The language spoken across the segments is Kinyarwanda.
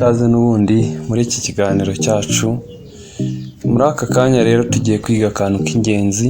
ikaze n'ubundi muri iki kiganiro cyacu. Muri aka kanya rero tugiye kwiga akantu k'ingenzi.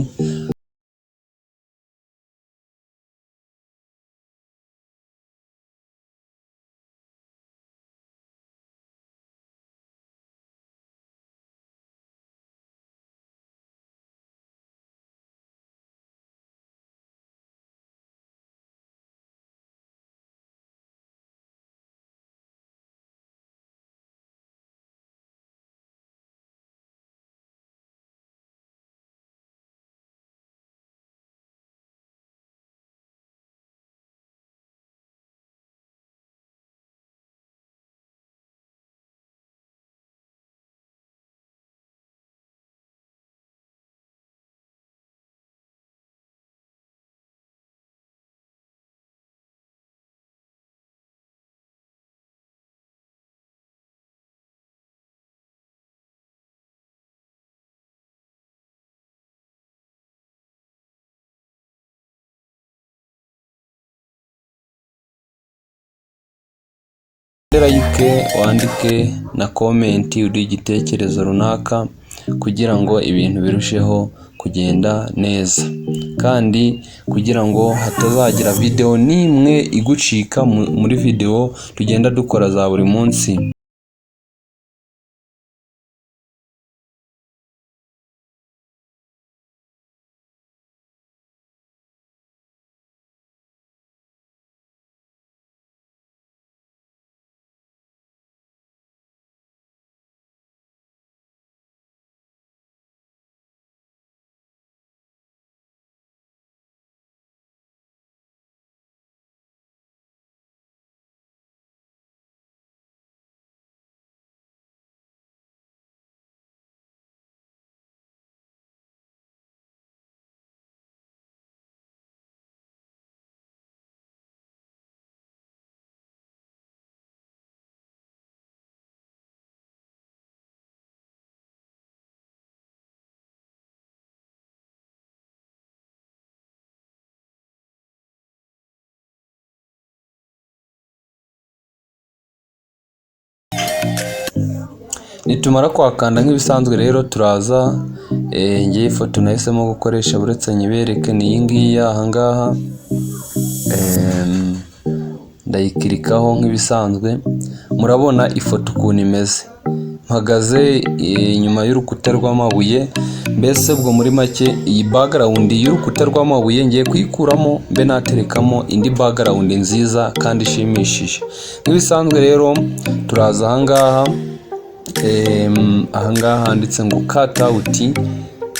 Like wandike na comment uri igitekerezo runaka kugira ngo ibintu birusheho kugenda neza, kandi kugira ngo hatazagira video n'imwe igucika muri video tugenda dukora za buri munsi. Nitumara kwakanda nk'ibisanzwe rero turaza ngiye ifoto nahisemo gukoresha buretse nyibereke ni iyi ngiyi ahangaha. Ndayikirikaho nk'ibisanzwe, murabona ifoto ukuntu imeze. Mpagaze inyuma y'urukuta rw'amabuye, mbese ubwo muri make iyi background y'urukuta rw'amabuye ngiye kuyikuramo mbe naterekamo indi background nziza kandi ishimishije. Nk'ibisanzwe rero turaza ahangaha, ahangaha handitse ngo cut out.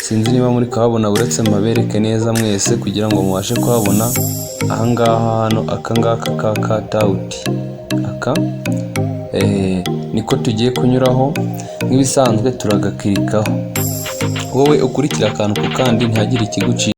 Sinzi niba muri kuhabona buretse mabereke neza mwese kugira ngo mubashe kuhabona. Ahangaha hano akangaka ka cut out aka niko tugiye kunyuraho. Nk'ibisanzwe turagakirikaho, wowe ukurikira akantu ku kandi ntihagire ikigucika.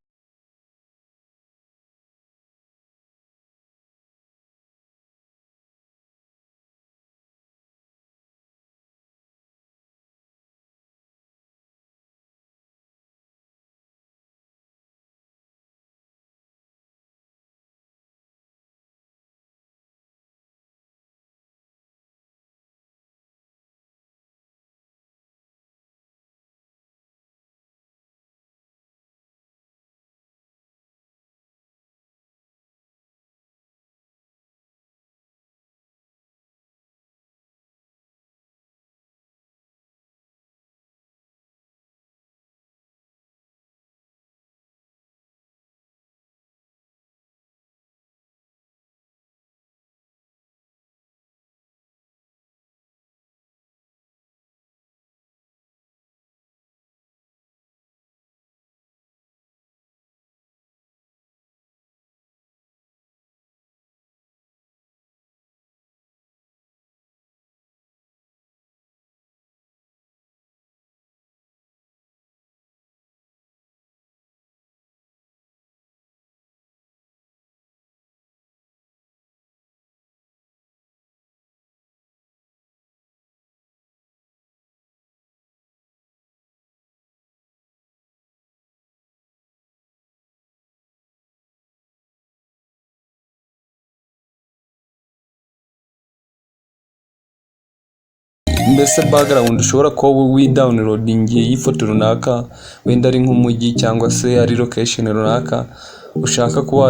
mbese background ushobora kuba widawunirodingiye y'ifoto runaka, wenda ari nk'umujyi cyangwa se ari location runaka ushaka kuba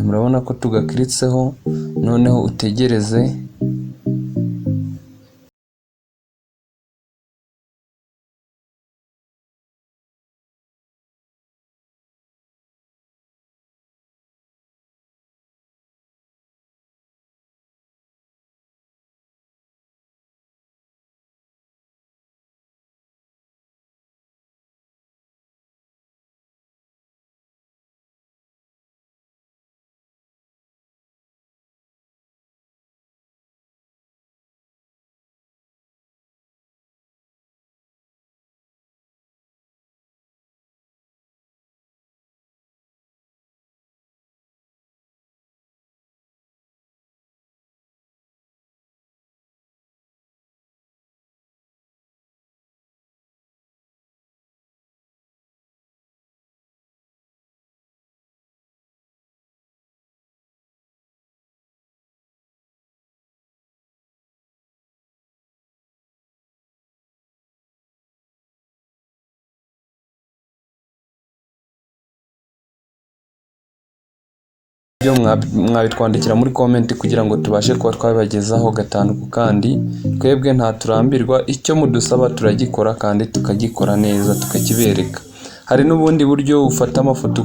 murabona ko tugakiritseho, noneho utegereze. Ibyo mwabitwandikira muri comment kugira ngo tubashe kuba twabibagezaho gatanu ku kandi. Twebwe nta turambirwa, icyo mudusaba turagikora kandi tukagikora neza tukakibereka. Hari n'ubundi buryo ufata amafoto